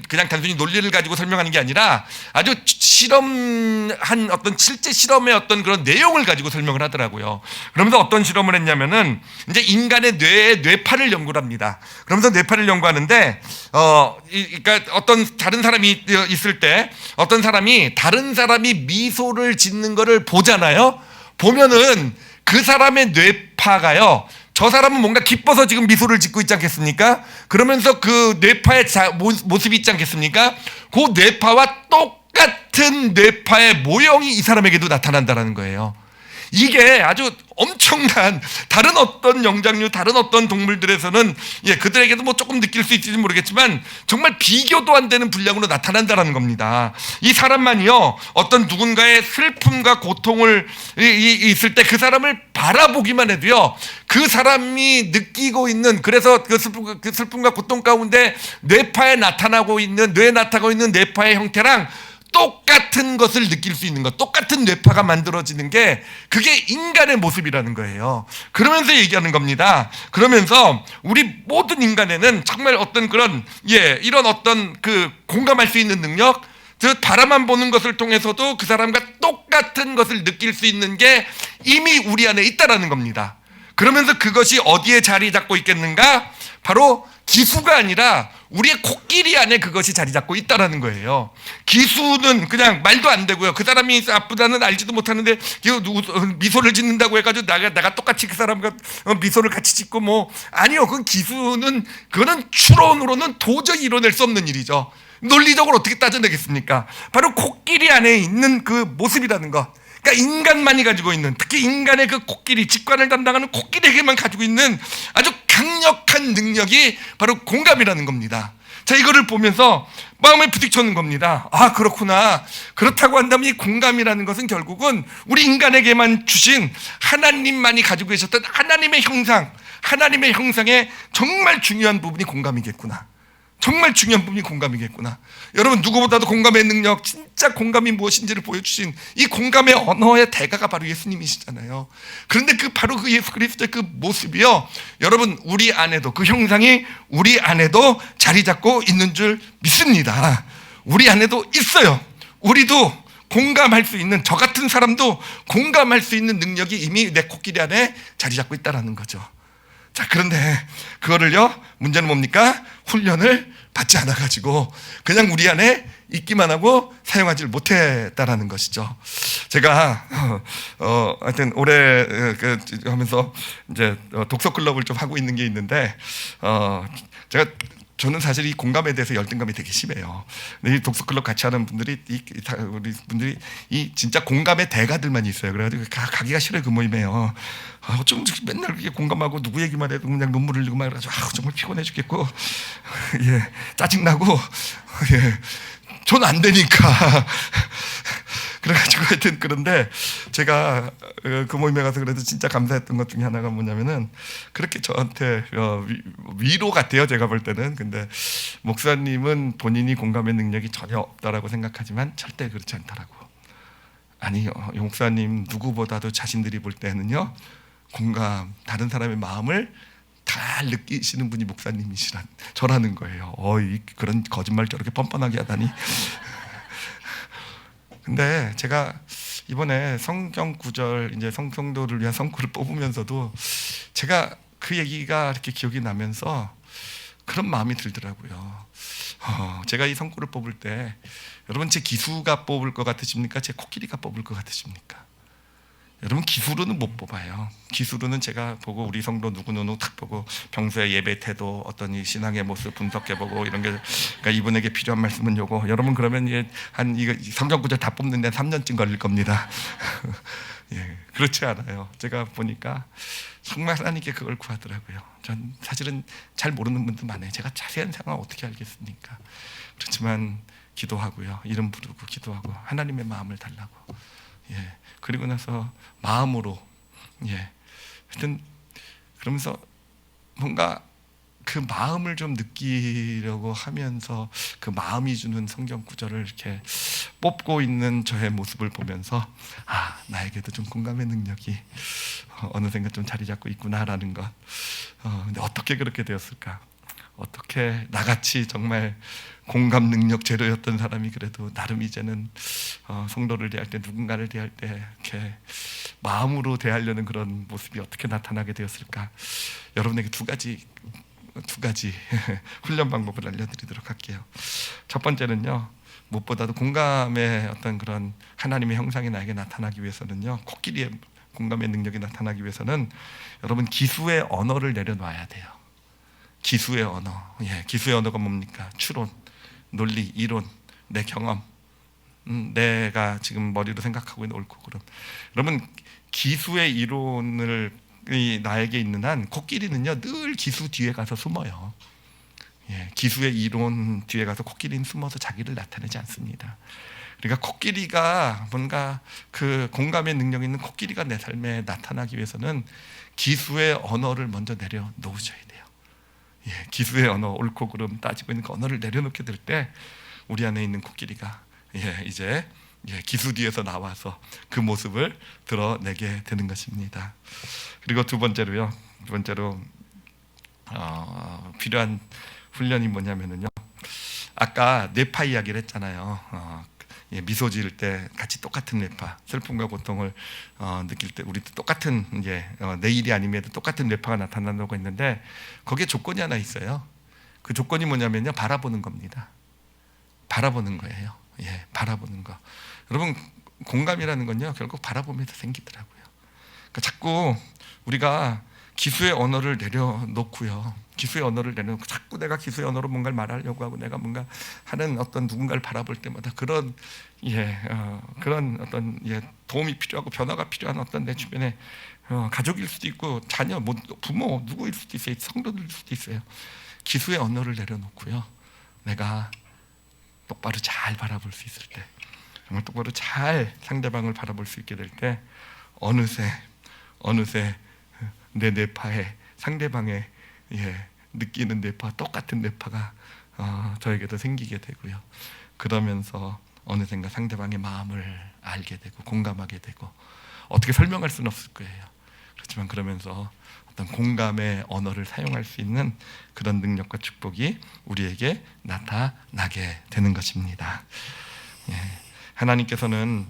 S1: 그냥 단순히 논리를 가지고 설명하는 게 아니라 아주 실험한 어떤 실제 실험의 어떤 그런 내용을 가지고 설명을 하더라고요. 그러면서 어떤 실험을 했냐면은 이제 인간의 뇌파를 연구를 합니다. 그러면서 뇌파를 연구하는데 그러니까 어떤 다른 사람이 있을 때 어떤 사람이 다른 사람이 미소를 짓는 거를 보잖아요. 보면은 그 사람의 뇌파가요, 저 사람은 뭔가 기뻐서 지금 미소를 짓고 있지 않겠습니까? 그러면서 그 뇌파의 모습이 있지 않겠습니까? 그 뇌파와 똑같은 뇌파의 모형이 이 사람에게도 나타난다는 거예요. 이게 아주 엄청난, 다른 어떤 영장류, 다른 어떤 동물들에서는 그들에게도 뭐 조금 느낄 수 있을지 모르겠지만 정말 비교도 안 되는 분량으로 나타난다는 겁니다. 이 사람만이요, 어떤 누군가의 슬픔과 고통을 있을 때 그 사람을 바라보기만 해도요, 그 사람이 느끼고 있는, 그래서 그 슬픔과 고통 가운데 뇌에 나타나고 있는 뇌파의 형태랑 똑같은 것을 느낄 수 있는 것, 똑같은 뇌파가 만들어지는 게 그게 인간의 모습이라는 거예요. 그러면서 얘기하는 겁니다. 그러면서 우리 모든 인간에는 정말 어떤 그런 이런 어떤 그 공감할 수 있는 능력, 즉 바라만 보는 것을 통해서도 그 사람과 똑같은 것을 느낄 수 있는 게 이미 우리 안에 있다라는 겁니다. 그러면서 그것이 어디에 자리 잡고 있겠는가? 바로 기수가 아니라 우리의 코끼리 안에 그것이 자리 잡고 있다라는 거예요. 기수는 그냥 말도 안 되고요. 그 사람이 아프다는 알지도 못하는데 미소를 짓는다고 해가지고 내가 똑같이 그 사람과 미소를 같이 짓고 뭐 아니요. 그 기수는 그거는 추론으로는 도저히 이뤄낼 수 없는 일이죠. 논리적으로 어떻게 따져내겠습니까? 바로 코끼리 안에 있는 그 모습이라는 것. 그러니까 인간만이 가지고 있는, 특히 인간의 그 코끼리, 직관을 담당하는 코끼리에게만 가지고 있는 아주 강력한 능력이 바로 공감이라는 겁니다. 자, 이거를 보면서 마음에 부딪히는 겁니다. 아, 그렇구나. 그렇다고 한다면 이 공감이라는 것은 결국은 우리 인간에게만 주신 하나님만이 가지고 계셨던 하나님의 형상, 하나님의 형상의 정말 중요한 부분이 공감이겠구나. 정말 중요한 부분이 공감이겠구나. 여러분, 누구보다도 공감의 능력, 진짜 공감이 무엇인지를 보여주신 이 공감의 언어의 대가가 바로 예수님이시잖아요. 그런데 바로 그 예수 그리스도의 그 모습이요, 여러분, 우리 안에도, 그 형상이 우리 안에도 자리 잡고 있는 줄 믿습니다. 우리 안에도 있어요. 우리도 공감할 수 있는, 저 같은 사람도 공감할 수 있는 능력이 이미 내 코끼리 안에 자리 잡고 있다는 거죠. 자, 그런데 그거를요, 문제는 뭡니까? 훈련을 받지 않아가지고 그냥 우리 안에 있기만 하고 사용하지를 못했다라는 것이죠. 제가 하여튼 올해 하면서 이제 독서 클럽을 좀 하고 있는 게 있는데 저는 사실 이 공감에 대해서 열등감이 되게 심해요. 근데 이 독서 클럽 같이 하는 분들이 우리 분들이 이 진짜 공감의 대가들만 있어요. 그래가지고 가기가 싫어요, 그 모임에요. 좀 맨날 그렇게 공감하고 누구 얘기만 해도 그냥 눈물 흘리고 막 그래가지고 정말 피곤해 죽겠고 예, 짜증나고 예, 전 안 되니까. 그래가지고 하여튼 그런데 제가 그 모임에 가서 그래도 진짜 감사했던 것 중에 하나가 뭐냐면은 그렇게 저한테 위로 같아요, 제가 볼 때는. 근데 목사님은 본인이 공감의 능력이 전혀 없다라고 생각하지만 절대 그렇지 않다라고. 아니요, 목사님 누구보다도 자신들이 볼 때는요, 공감, 다른 사람의 마음을 잘 느끼시는 분이 목사님이시란 저라는 거예요. 그런 거짓말 저렇게 뻔뻔하게 하다니. 근데 제가 이번에 성경 구절, 이제 성도를 위한 성구를 뽑으면서도 제가 그 얘기가 이렇게 기억이 나면서 그런 마음이 들더라고요. 제가 이 성구를 뽑을 때 여러분, 제 기수가 뽑을 것 같으십니까? 제 코끼리가 뽑을 것 같으십니까? 여러분, 기수로는 못 뽑아요. 기수로는 제가 보고 우리 성도 누구누구 딱 보고 평소에 예배 태도, 어떤 이 신앙의 모습 분석해보고 이런 게, 그러니까 이분에게 필요한 말씀은 요거. 여러분, 그러면 이거 성경 구절 다 뽑는데 3년쯤 걸릴 겁니다. 예, 그렇지 않아요. 제가 보니까 정말 하나님께 그걸 구하더라고요. 전 사실은 잘 모르는 분도 많아요. 제가 자세한 상황 어떻게 알겠습니까? 그렇지만 기도하고요, 이름 부르고 기도하고 하나님의 마음을 달라고. 예, 그리고 나서 마음으로, 예, 하여튼 그러면서 뭔가 그 마음을 좀 느끼려고 하면서 그 마음이 주는 성경 구절을 이렇게 뽑고 있는 저의 모습을 보면서 나에게도 좀 공감의 능력이 어느샌가 좀 자리 잡고 있구나라는 것. 근데 어떻게 그렇게 되었을까? 어떻게 나같이 정말 공감 능력 제로였던 사람이 그래도 나름 이제는 성도를 대할 때, 누군가를 대할 때 이렇게 마음으로 대하려는 그런 모습이 어떻게 나타나게 되었을까? 여러분에게 두 가지 훈련 방법을 알려드리도록 할게요. 첫 번째는요, 무엇보다도 공감의 어떤 그런 하나님의 형상이 나에게 나타나기 위해서는요, 코끼리의 공감의 능력이 나타나기 위해서는 여러분, 기수의 언어를 내려놔야 돼요. 기수의 언어. 예, 기수의 언어가 뭡니까? 추론, 논리, 이론, 내 경험, 내가 지금 머리로 생각하고 있는 옳고 그름. 여러분, 기수의 이론을 나에게 있는 한 코끼리는요, 늘 기수 뒤에 가서 숨어요. 예, 기수의 이론 뒤에 가서 코끼리는 숨어서 자기를 나타내지 않습니다. 그러니까 코끼리가 뭔가 그 공감의 능력 있는 코끼리가 내 삶에 나타나기 위해서는 기수의 언어를 먼저 내려놓으셔야 돼요. 예, 기수의 언어, 옳고 그름 따지고 있는 그 언어를 내려놓게 될 때 우리 안에 있는 코끼리가 이제 기수 뒤에서 나와서 그 모습을 드러내게 되는 것입니다. 그리고 두 번째로 필요한 훈련이 뭐냐면요, 아까 뇌파 이야기를 했잖아요. 미소 지을 때 같이 똑같은 뇌파, 슬픔과 고통을 느낄 때 우리도 똑같은 내일이 아님에도 똑같은 뇌파가 나타난다고 했는데 거기에 조건이 하나 있어요. 그 조건이 뭐냐면요, 바라보는 겁니다. 바라보는 거예요. 바라보는 거. 여러분, 공감이라는 건요 결국 바라보면서 생기더라고요. 그러니까 자꾸 우리가 기수의 언어를 내려놓고요. 기수의 언어를 내려놓고 자꾸 내가 기수의 언어로 뭔가를 말하려고 하고 내가 뭔가 하는 어떤 누군가를 바라볼 때마다 그런 그런 어떤 도움이 필요하고 변화가 필요한 어떤 내 주변에 가족일 수도 있고 자녀, 부모 누구일 수도 있어요. 성도일 수도 있어요. 기수의 언어를 내려놓고요. 내가 똑바로 잘 바라볼 수 있을 때, 정말 똑바로 잘 상대방을 바라볼 수 있게 될 때 어느새 내 뇌파에 상대방의 느끼는 뇌파, 똑같은 뇌파가 저에게도 생기게 되고요. 그러면서 어느샌가 상대방의 마음을 알게 되고 공감하게 되고 어떻게 설명할 수는 없을 거예요. 그렇지만 그러면서 어떤 공감의 언어를 사용할 수 있는 그런 능력과 축복이 우리에게 나타나게 되는 것입니다. 하나님께서는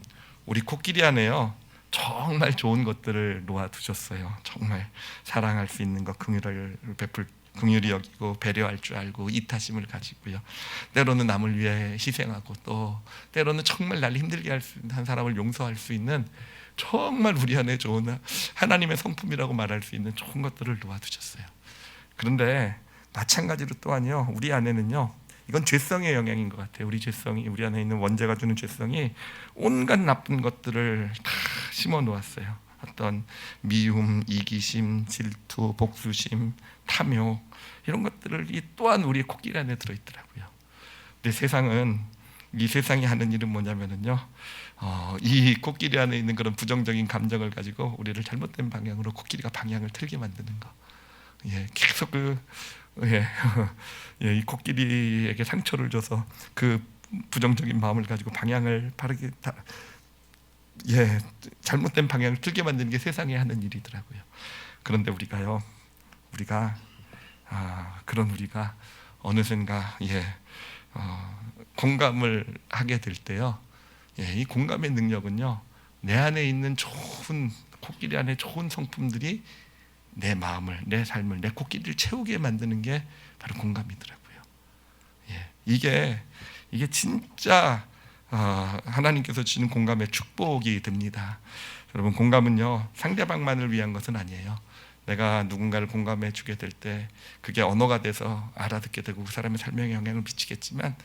S1: 우리 코끼리 안에요 정말 좋은 것들을 놓아두셨어요. 정말 사랑할 수 있는 것, 긍휼히 여기고 배려할 줄 알고 이타심을 가지고요. 때로는 남을 위해 희생하고 또 때로는 정말 날 힘들게 한 사람을 용서할 수 있는 정말 우리 안에 좋은 하나님의 성품이라고 말할 수 있는 좋은 것들을 놓아두셨어요. 그런데 마찬가지로 또한요, 우리 안에는요, 이건 죄성의 영향인 것 같아요. 우리 죄성이, 우리 안에 있는 원죄가 주는 죄성이 온갖 나쁜 것들을 다 심어 놓았어요. 어떤 미움, 이기심, 질투, 복수심, 탐욕, 이런 것들이 또한 우리의 코끼리 안에 들어있더라고요. 근데 이 세상이 하는 일은 뭐냐면은요, 이 코끼리 안에 있는 그런 부정적인 감정을 가지고 우리를 잘못된 방향으로 코끼리가 방향을 틀게 만드는 거. 계속 이 코끼리에게 상처를 줘서 그 부정적인 마음을 가지고 방향을 바르게 잘못된 방향을 틀게 만드는 게 세상에 하는 일이더라고요. 그런데 우리가 어느샌가 공감을 하게 될 때요, 이 공감의 능력은요, 내 안에 있는 좋은 코끼리 안에 좋은 성품들이 내 마음을, 내 삶을, 내 코끼리를 채우게 만드는 게 바로 공감이더라고요. 이게 진짜 하나님께서 주시는 공감의 축복이 됩니다. 여러분, 공감은요 상대방만을 위한 것은 아니에요. 내가 누군가를 공감해 주게 될 때 그게 언어가 돼서 알아듣게 되고 그 사람의 삶에 영향을 미치겠지만,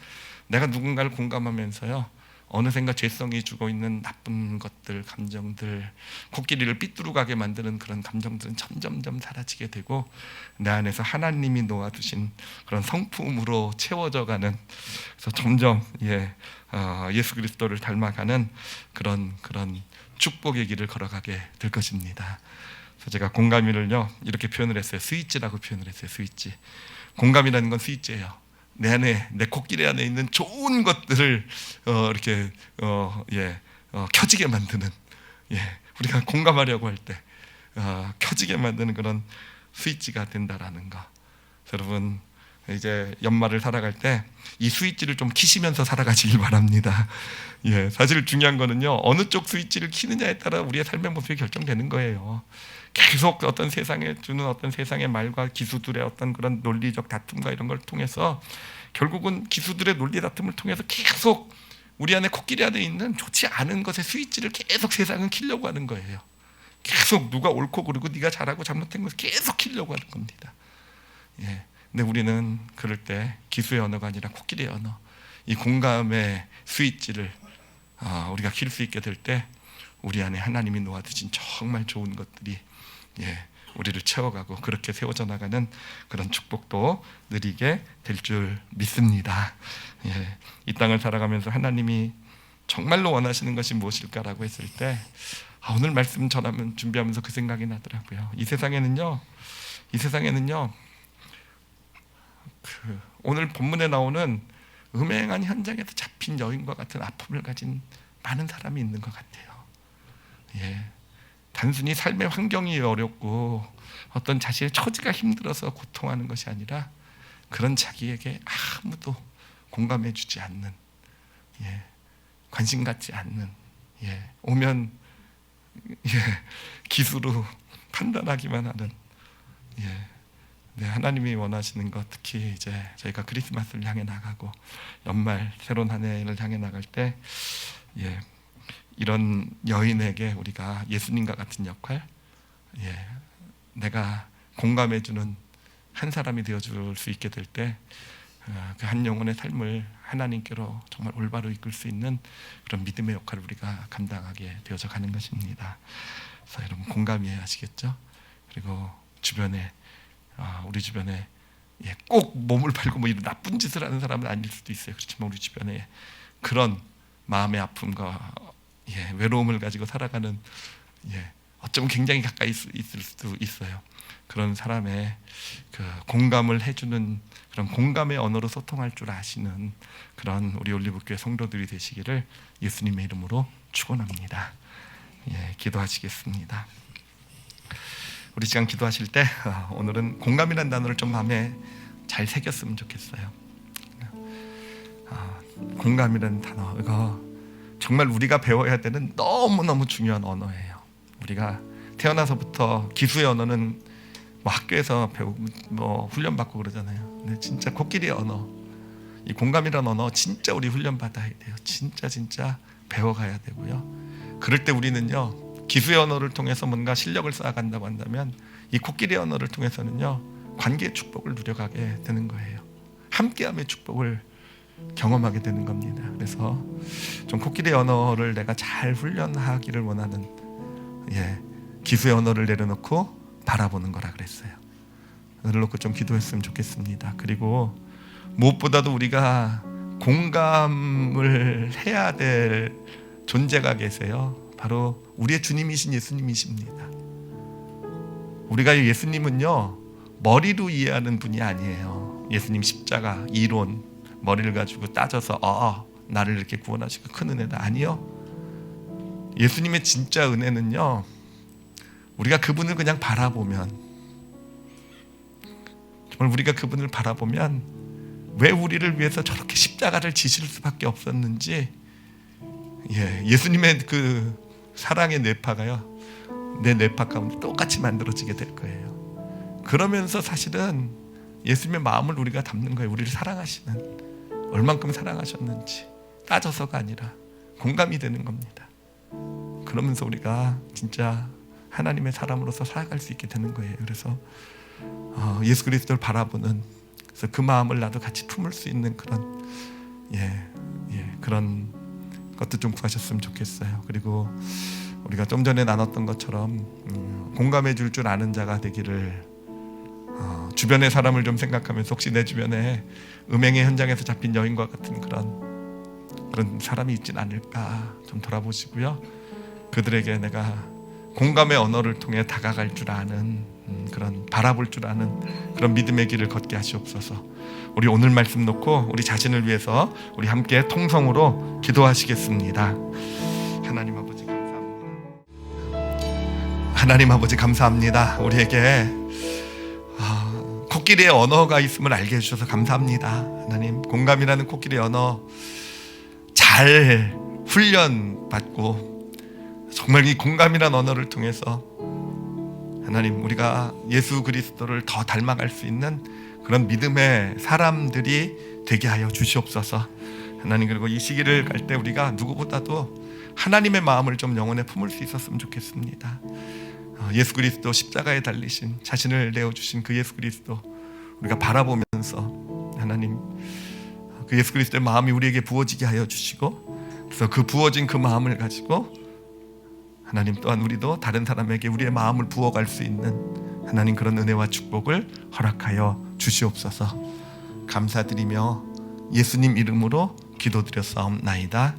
S1: 내가 누군가를 공감하면서요 어느샌가 죄성이 주고 있는 나쁜 것들, 감정들, 코끼리를 삐뚤어가게 만드는 그런 감정들은 점점점 사라지게 되고 내 안에서 하나님이 놓아두신 그런 성품으로 채워져가는, 그래서 점점 예수 그리스도를 닮아가는 그런 축복의 길을 걸어가게 될 것입니다. 그래서 제가 공감이를요 이렇게 표현을 했어요. 스위치라고 표현을 했어요. 스위치. 공감이라는 건 스위치예요. 내 안에, 내 코끼리 안에 있는 좋은 것들을 이렇게 켜지게 만드는, 우리가 공감하려고 할 때 켜지게 만드는 그런 스위치가 된다라는 거. 여러분, 이제 연말을 살아갈 때 이 스위치를 좀 키시면서 살아가시길 바랍니다. 사실 중요한 거는요, 어느 쪽 스위치를 키느냐에 따라 우리의 삶의 모습이 결정되는 거예요. 계속 어떤 세상에 주는 어떤 세상의 말과 기수들의 어떤 그런 논리적 다툼과 이런 걸 통해서 결국은 기수들의 논리 다툼을 통해서 계속 우리 안에, 코끼리 안에 있는 좋지 않은 것의 스위치를 계속 세상은 키려고 하는 거예요. 계속 누가 옳고 그르고 네가 잘하고 잘못된 것을 계속 키려고 하는 겁니다. 근데 우리는 그럴 때 기수의 언어가 아니라 코끼리의 언어, 이 공감의 스위치를 우리가 킬 수 있게 될 때 우리 안에 하나님이 놓아두신 정말 좋은 것들이 우리를 채워가고 그렇게 세워져 나가는 그런 축복도 누리게 될 줄 믿습니다. 이 땅을 살아가면서 하나님이 정말로 원하시는 것이 무엇일까라고 했을 때 오늘 말씀 준비하면서 그 생각이 나더라고요. 이 세상에는요 오늘 본문에 나오는 음행한 현장에서 잡힌 여인과 같은 아픔을 가진 많은 사람이 있는 것 같아요. 단순히 삶의 환경이 어렵고 어떤 자신의 처지가 힘들어서 고통하는 것이 아니라 그런 자기에게 아무도 공감해 주지 않는 관심 갖지 않는, 오면 기수로 판단하기만 하는, 하나님이 원하시는 것, 특히 이제 저희가 크리스마스를 향해 나가고 연말 새로운 한 해를 향해 나갈 때 이런 여인에게 우리가 예수님과 같은 역할, 내가 공감해주는 한 사람이 되어줄 수 있게 될 때 그 한 영혼의 삶을 하나님께로 정말 올바로 이끌 수 있는 그런 믿음의 역할을 우리가 감당하게 되어져 가는 것입니다. 그래서 여러분 공감해야 하시겠죠? 그리고 주변에 우리 주변에 꼭 몸을 팔고 뭐 이런 나쁜 짓을 하는 사람은 아닐 수도 있어요. 그렇지만 우리 주변에 그런 마음의 아픔과 외로움을 가지고 살아가는 어쩌면 굉장히 가까이 있을 수도 있어요. 그런 사람의 그 공감을 해주는 그런 공감의 언어로 소통할 줄 아시는 그런 우리 올리브교회 성도들이 되시기를 예수님의 이름으로 축원합니다. 기도하시겠습니다. 우리 시간 기도하실 때 오늘은 공감이라는 단어를 좀 마음에 잘 새겼으면 좋겠어요. 공감이라는 단어, 이거 정말 우리가 배워야 되는 너무너무 중요한 언어예요. 우리가 태어나서부터 기수의 언어는 뭐 학교에서 배우고 훈련받고 그러잖아요. 근데 진짜 코끼리의 언어, 이 공감이라는 언어 진짜 우리 훈련받아야 돼요. 진짜 배워가야 되고요. 그럴 때 우리는요, 기수의 언어를 통해서 뭔가 실력을 쌓아간다고 한다면 이 코끼리의 언어를 통해서는요, 관계의 축복을 누려가게 되는 거예요. 함께함의 축복을 경험하게 되는 겁니다. 그래서 좀 코끼리의 언어를 내가 잘 훈련하기를 원하는, 기수의 언어를 내려놓고 바라보는 거라 그랬어요. 오늘 놓고 좀 기도했으면 좋겠습니다. 그리고 무엇보다도 우리가 공감을 해야 될 존재가 계세요. 바로 우리의 주님이신 예수님이십니다. 우리가 예수님은요, 머리로 이해하는 분이 아니에요. 예수님 십자가 이론 머리를 가지고 따져서 나를 이렇게 구원하시고 큰 은혜다, 아니요. 예수님의 진짜 은혜는요, 우리가 그분을 그냥 바라보면, 정말 우리가 그분을 바라보면 왜 우리를 위해서 저렇게 십자가를 지실 수밖에 없었는지, 예수님의 그 사랑의 뇌파가요, 내 뇌파 가운데 똑같이 만들어지게 될 거예요. 그러면서 사실은 예수님의 마음을 우리가 담는 거예요. 우리를 사랑하시는, 얼만큼 사랑하셨는지 따져서가 아니라 공감이 되는 겁니다. 그러면서 우리가 진짜 하나님의 사람으로서 살아갈 수 있게 되는 거예요. 그래서 예수 그리스도를 바라보는, 그래서 그 마음을 나도 같이 품을 수 있는 그런 그런 것도 좀 구하셨으면 좋겠어요. 그리고 우리가 좀 전에 나눴던 것처럼 공감해 줄 줄 아는 자가 되기를, 주변의 사람을 좀 생각하면서 혹시 내 주변에 음행의 현장에서 잡힌 여인과 같은 그런 사람이 있진 않을까 좀 돌아보시고요. 그들에게 내가 공감의 언어를 통해 다가갈 줄 아는, 그런 바라볼 줄 아는 그런 믿음의 길을 걷게 하시옵소서. 우리 오늘 말씀 놓고 우리 자신을 위해서 우리 함께 통성으로 기도하시겠습니다. 하나님 아버지 감사합니다. 하나님 아버지 감사합니다. 우리에게 코끼리의 언어가 있음을 알게 해주셔서 감사합니다. 하나님, 공감이라는 코끼리의 언어 잘 훈련받고 정말 이 공감이라는 언어를 통해서 하나님, 우리가 예수 그리스도를 더 닮아갈 수 있는 그런 믿음의 사람들이 되게 하여 주시옵소서. 하나님, 그리고 이 시기를 갈 때 우리가 누구보다도 하나님의 마음을 좀 영혼에 품을 수 있었으면 좋겠습니다. 예수 그리스도 십자가에 달리신, 자신을 내어주신 그 예수 그리스도 우리가 바라보면서 하나님, 그 예수 그리스도의 마음이 우리에게 부어지게 하여 주시고, 그래서 그 부어진 그 마음을 가지고 하나님 또한 우리도 다른 사람에게 우리의 마음을 부어갈 수 있는 하나님 그런 은혜와 축복을 허락하여 주시옵소서. 감사드리며 예수님 이름으로 기도드렸사옵나이다.